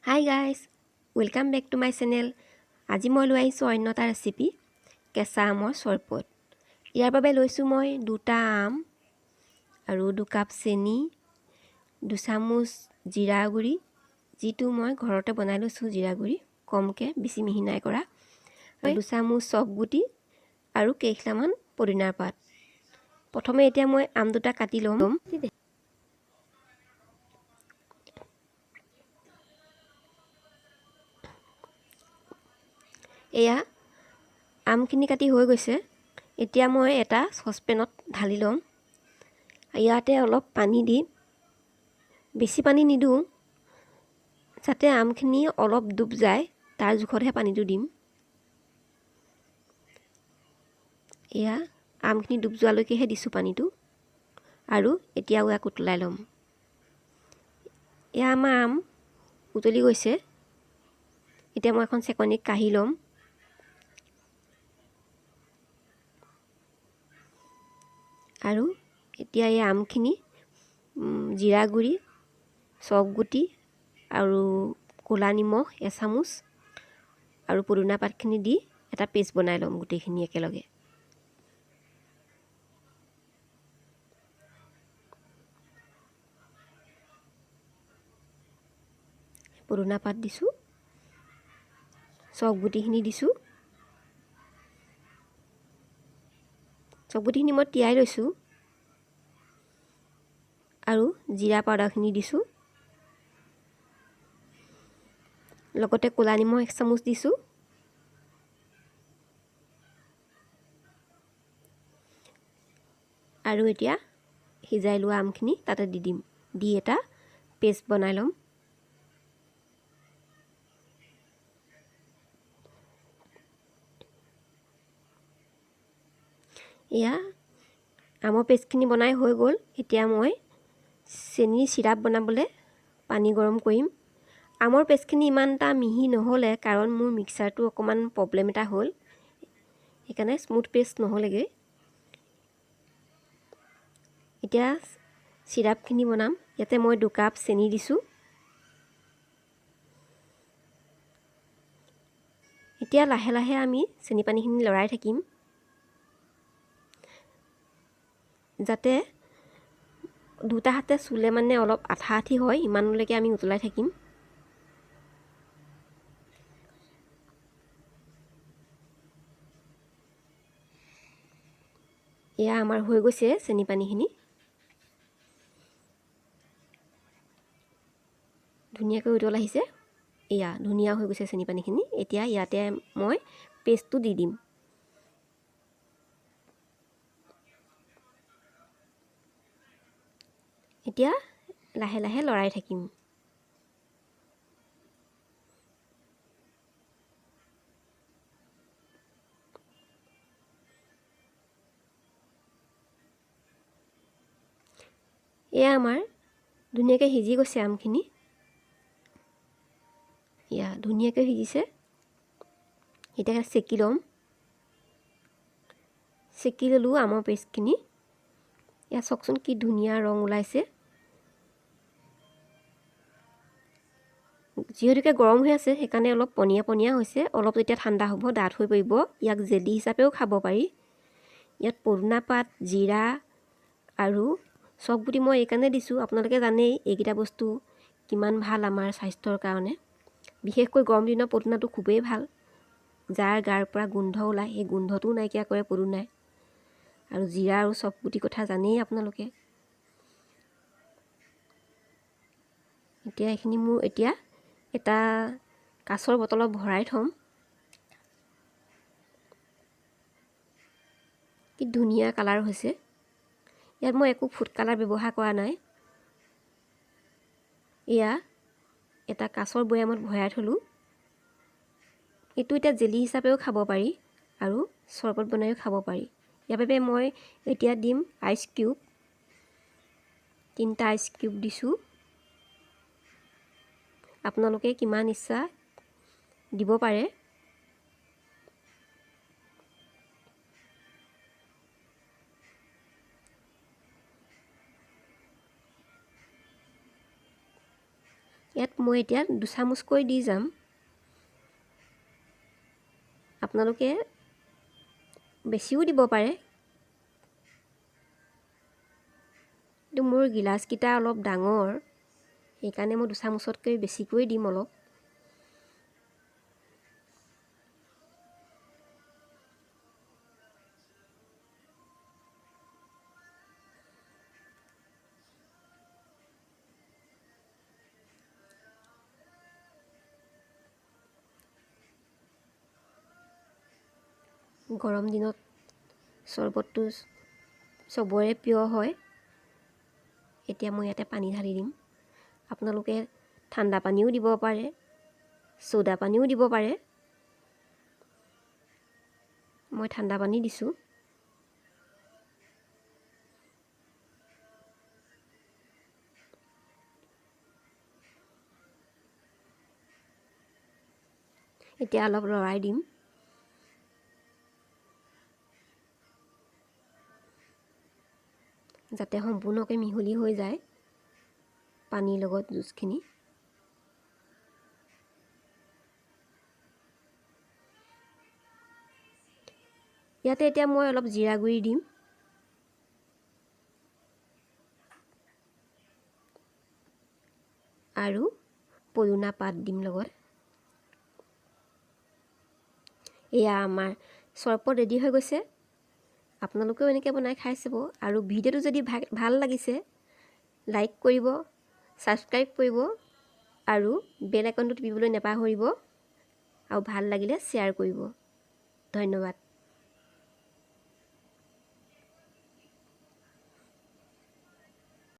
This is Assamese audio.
High guys, welcome back to my channel. আজি মই লৈ আহিছোঁ অন্য এটা ৰেচিপি, কেঁচা আমৰ চৰবত। ইয়াৰ বাবে লৈছোঁ মই 2টা আম আৰু 2 কাপ চেনি, 2 চামুচ জিৰা গুড়ি, যিটো মই ঘৰতে বনাই লৈছোঁ জিৰা গুড়ি, কমকৈ, বেছি মিহি নাই কৰা, 2 চামুচ চফ গুটি আৰু কেইখিলামান পদিনাৰ পাত। প্ৰথমে এতিয়া মই আম 2টা কাটি ল'ম। এয়া আমখিনি কাটি হৈ গৈছে। এতিয়া মই এটা চচপেনত ঢালি ল'ম। ইয়াতে অলপ পানী দি, বেছি পানী নিদিওঁ, যাতে আমখিনি অলপ ডুব যায়, তাৰ জোখতহে পানীটো দিম। এয়া আমখিনি ডুব যোৱালৈকেহে দিছোঁ পানীটো, আৰু এতিয়া ইয়াক উতলাই ল'ম। এয়া আমাৰ আম উতলি গৈছে। এতিয়া মই এখন চেকনিত কাঢ়ি ল'ম। আৰু এতিয়া এই আমখিনি জিৰা গুড়ি, চফ গুটি আৰু ক'লা নিমখ এচামুচ আৰু পদিনা পাতখিনি দি এটা পেষ্ট বনাই ল'ম গোটেইখিনি একেলগে। পদিনা পাত দিছোঁ, চফ গুটিখিনি দিছোঁ। চফ গুটিখিনি মই তিয়াই লৈছোঁ, আৰু জিৰা পাউডাৰখিনি দিছোঁ, লগতে ক'লা নিমখ 1 চামুচ দিছোঁ। আৰু এতিয়া সিজাই লোৱা আমখিনি তাতে দি দিম, দি এটা পেষ্ট বনাই ল'ম। এয়া আমৰ পেষ্টখিনি বনাই হৈ গ'ল। এতিয়া মই চেনিৰ চিৰাপ বনাবলৈ পানী গৰম কৰিম। আমৰ পেষ্টখিনি ইমান এটা মিহি নহ'লে, কাৰণ মোৰ মিক্সাৰটো অকণমান প্ৰব্লেম এটা হ'ল, সেইকাৰণে স্মুথ পেষ্ট নহ'লেগৈ। এতিয়া চিৰাপখিনি বনাম। ইয়াতে মই 2 কাপ চেনি দিছোঁ। এতিয়া লাহে লাহে আমি চেনি পানীখিনি লৰাই থাকিম, যাতে 2টা হাতে চুলে মানে অলপ আঠা আঠি হয়, ইমানলৈকে আমি উতলাই থাকিম। এয়া আমাৰ হৈ গৈছে চেনি পানীখিনি। ধুনীয়াকৈ উতল আহিছে। এয়া ধুনীয়া হৈ গৈছে চেনি পানীখিনি। এতিয়া ইয়াতে মই পেষ্টটো দি দিম। এতিয়া লাহে লাহে লৰাই থাকিম। এয়া আমাৰ ধুনীয়াকৈ সিজি গৈছে আমখিনি। এয়া ধুনীয়াকৈ সিজিছে। এতিয়া চেকি ল'ম। চেকি ল'লোঁ আমৰ পেষ্টখিনি। এয়া চাওকচোন কি ধুনীয়া ৰং ওলাইছে। যিহেতুকে গৰম হৈ আছে, সেইকাৰণে অলপ পনীয়া পনীয়া হৈছে। অলপ যেতিয়া ঠাণ্ডা হ'ব, ডাঠ হৈ পৰিব। ইয়াক জেলি হিচাপেও খাব পাৰি। ইয়াত পদিনা পাত, জিৰা আৰু চফ গুটি মই এইকাৰণে দিছোঁ, আপোনালোকে জানেই এইকেইটা বস্তু কিমান ভাল আমাৰ স্বাস্থ্যৰ কাৰণে। বিশেষকৈ গৰম দিনৰ পদিনাটো খুবেই ভাল। যাৰ গাৰ পৰা গোন্ধ ওলায়, সেই গোন্ধটোও নাইকিয়া কৰে পদিনাই। আৰু জিৰা আৰু চফ গুটিৰ কথা জানেই আপোনালোকে। এতিয়া এইখিনি মোৰ এতিয়া এটা কাঁচৰ বটলত ভৰাই থ'ম। কি ধুনীয়া কালাৰ হৈছে। ইয়াত মই একো ফুড কালাৰ ব্যৱহাৰ কৰা নাই। এয়া এটা কাঁচৰ বৈয়ামত ভৰাই থ'লোঁ। এইটো এতিয়া জেলি হিচাপেও খাব পাৰি আৰু চৰবত বনাইও খাব পাৰি। ইয়াৰ বাবে মই এতিয়া দিম আইচ কিউব। 3টা আইচ কিউব দিছোঁ। আপোনালোকে কিমান ইচ্ছা দিব পাৰে। ইয়াত মই এতিয়া 2 চামুচকৈ দি যাম। আপোনালোকে বেছিও দিব পাৰে, কিন্তু মোৰ গিলাচকেইটা অলপ ডাঙৰ, সেইকাৰণে মই 2 চামুচতকৈ বেছিকৈ দিম অলপ। গৰম দিনত চৰবতটো চবৰে প্ৰিয় হয়। এতিয়া মই ইয়াতে পানী ঢালি দিম। আপোনালোকে ঠাণ্ডা পানীও দিব পাৰে, চ'ডা পানীও দিব পাৰে। মই ঠাণ্ডা পানী দিছোঁ। এতিয়া অলপ লৰাই দিম। যাতে সম্পূৰ্ণকৈ মিহলি হৈ যায় পানীৰ লগত জুচখিনি। ইয়াতে এতিয়া মই অলপ জিৰা গুড়ি দিম। আৰু পদুনা পাত দিম লগত। এয়া আমাৰ চৰবত ৰেডি হৈ গৈছে। আপোনালোকেও এনেকৈ বনাই খাই চাব। আৰু ভিডিঅ'টো যদি ভাল লাগিছে লাইক কৰিব, ছাবস্ক্ৰাইব কৰিব আৰু বেল আইকনটো টিপিবলৈ নাপাহৰিব। আৰু ভাল লাগিলে শ্বেয়াৰ কৰিব। ধন্যবাদ।